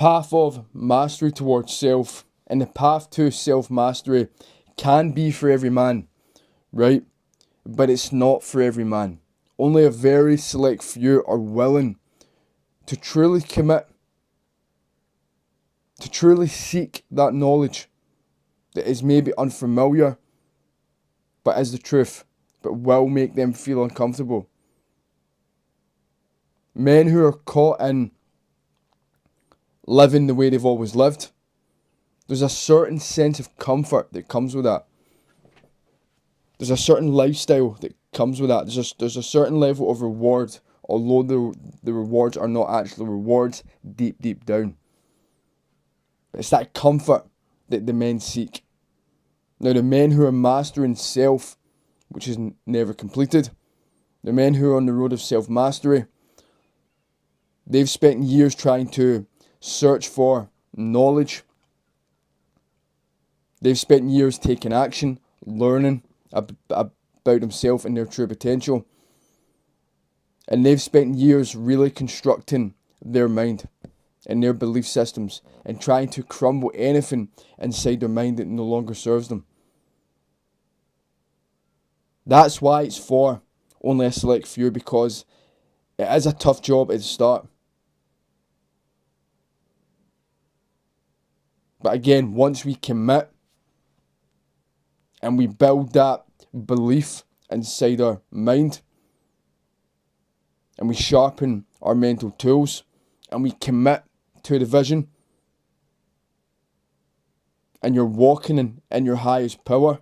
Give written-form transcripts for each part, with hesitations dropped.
path of mastery towards self and the path to self-mastery can be for every man, right? But it's not for every man. Only a very select few are willing to truly commit, to truly seek that knowledge that is maybe unfamiliar, but is the truth, but will make them feel uncomfortable. Men who are caught in living the way they've always lived, there's a certain sense of comfort that comes with that. There's a certain lifestyle that comes with that. There's a certain level of reward, although the rewards are not actually rewards deep down. It's that comfort that the men seek. Now, the men who are mastering self, which is never completed, the men who are on the road of self-mastery, they've spent years trying to search for knowledge. They've spent years taking action, learning about themselves and their true potential. And they've spent years really constructing their mind and their belief systems and trying to crumble anything inside their mind that no longer serves them. That's why it's for only a select few, because it is a tough job at the start. But again, once we commit and we build that belief inside our mind and we sharpen our mental tools and we commit to the vision and you're walking in your highest power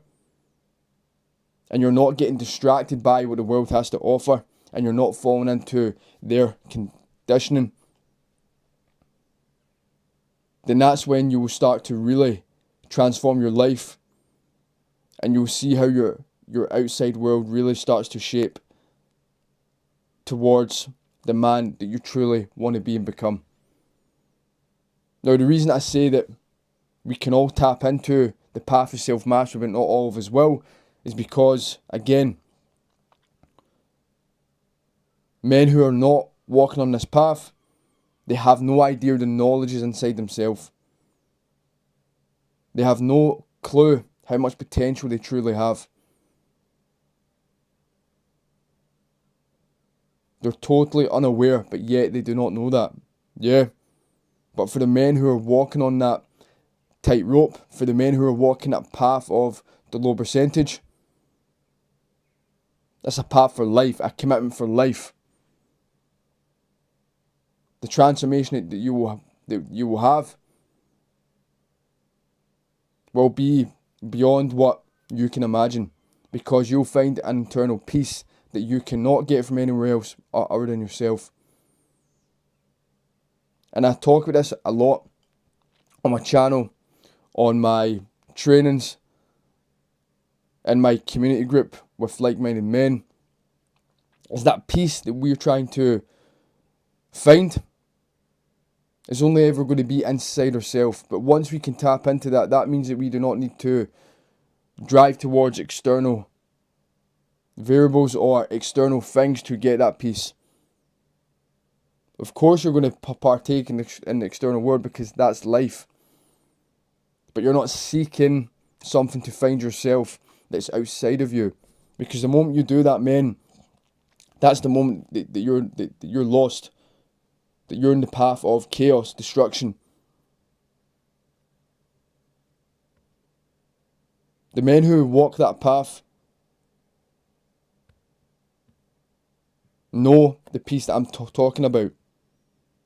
and you're not getting distracted by what the world has to offer and you're not falling into their conditioning, then that's when you will start to really transform your life and you'll see how your outside world really starts to shape towards the man that you truly want to be and become. Now, the reason I say that we can all tap into the path of self-mastery, but not all of us will, is because, again, men who are not walking on this path, they have no idea the knowledge is inside themselves. They have no clue how much potential they truly have. They're totally unaware, but yet they do not know that. Yeah. But for the men who are walking on that tightrope, for the men who are walking that path of the low percentage, that's a path for life, a commitment for life. The transformation that you will have will be beyond what you can imagine, because you'll find an internal peace that you cannot get from anywhere else other than yourself. And I talk about this a lot on my channel, on my trainings, in my community group with like-minded men. Is that peace that we're trying to find is only ever going to be inside ourselves. But once we can tap into that, that means that we do not need to drive towards external variables or external things to get that peace. Of course you're going to partake in the external world because that's life. But you're not seeking something to find yourself that's outside of you. Because the moment you do that, man, that's the moment that you're lost. That you're in the path of chaos, destruction. The men who walk that path know the peace that I'm talking about.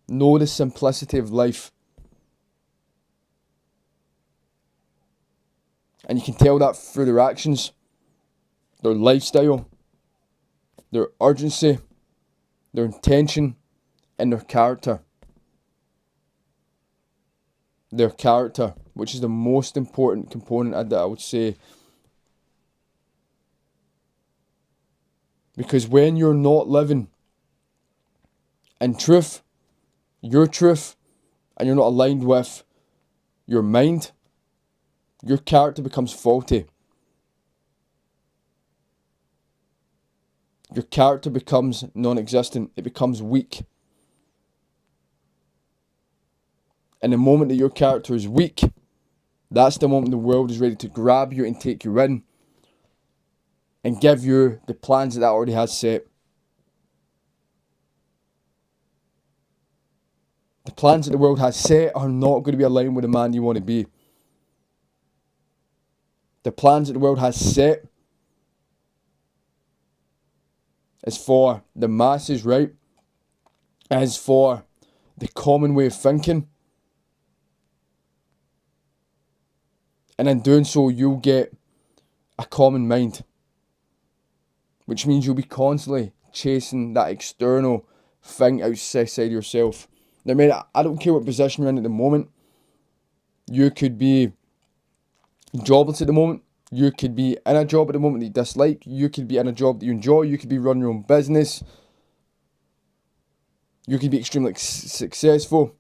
Know the simplicity of life. And you can tell that through their actions, their lifestyle, their urgency, their intention, and their character. Their character, which is the most important component that I would say. Because when you're not living in truth, your truth, and you're not aligned with your mind, your character becomes faulty. Your character becomes non-existent. It becomes weak. And the moment that your character is weak, that's the moment the world is ready to grab you and take you in and give you the plans that already has set. The plans that the world has set are not going to be aligned with the man you want to be. The plans that the world has set is for the masses, right? Is for the common way of thinking. And in doing so, you'll get a common mind. Which means you'll be constantly chasing that external thing outside yourself. Now, mate, I don't care what position you're in at the moment. You could be jobless at the moment. You could be in a job at the moment that you dislike. You could be in a job that you enjoy. You could be running your own business. You could be extremely successful.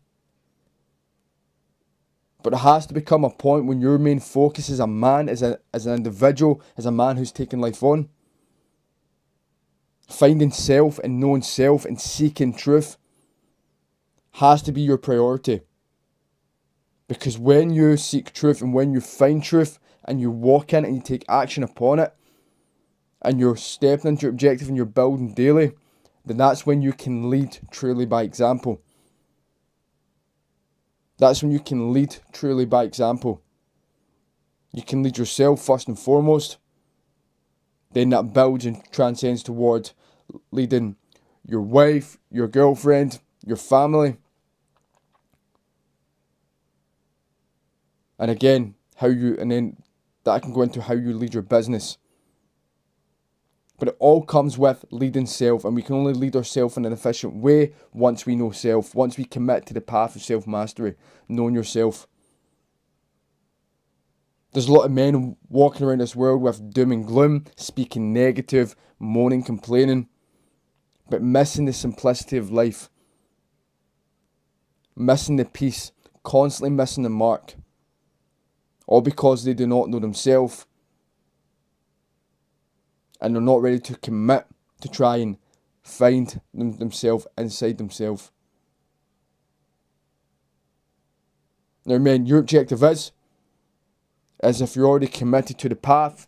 But it has to become a point when your main focus as a man, as an individual, as a man who's taking life on. Finding self and knowing self and seeking truth has to be your priority. Because when you seek truth and when you find truth and you walk in it and you take action upon it and you're stepping into your objective and you're building daily, then that's when you can lead truly by example. That's when you can lead truly by example. You can lead yourself first and foremost. Then that builds and transcends toward leading your wife, your girlfriend, your family. And again, then that can go into how you lead your business. But it all comes with leading self, and we can only lead ourselves in an efficient way once we know self, once we commit to the path of self-mastery, knowing yourself. There's a lot of men walking around this world with doom and gloom, speaking negative, moaning, complaining, but missing the simplicity of life, missing the peace, constantly missing the mark, all because they do not know themselves and they're not ready to commit to try and find themselves inside themselves. Now, men, your objective is if you're already committed to the path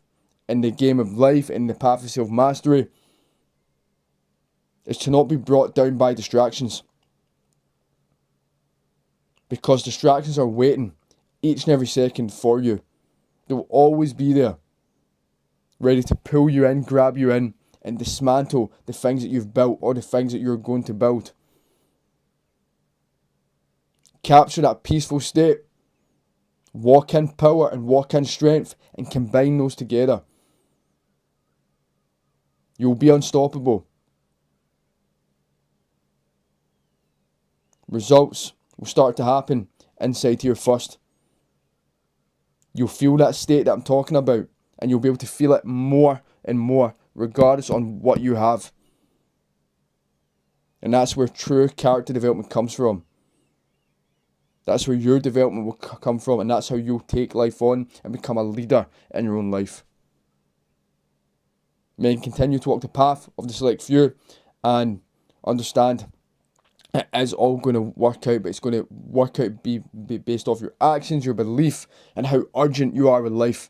in the game of life, in the path of self-mastery, is to not be brought down by distractions. Because distractions are waiting each and every second for you. They will always be there, ready to pull you in, grab you in, and dismantle the things that you've built or the things that you're going to build. Capture that peaceful state. Walk in power and walk in strength and combine those together. You'll be unstoppable. Results will start to happen inside here first. You'll feel that state that I'm talking about, and you'll be able to feel it more and more, regardless on what you have. And that's where true character development comes from. That's where your development will come from, and that's how you'll take life on and become a leader in your own life. Men, continue to walk the path of the select few and understand it is all going to work out, but it's going to work out be based off your actions, your belief, and how urgent you are with life.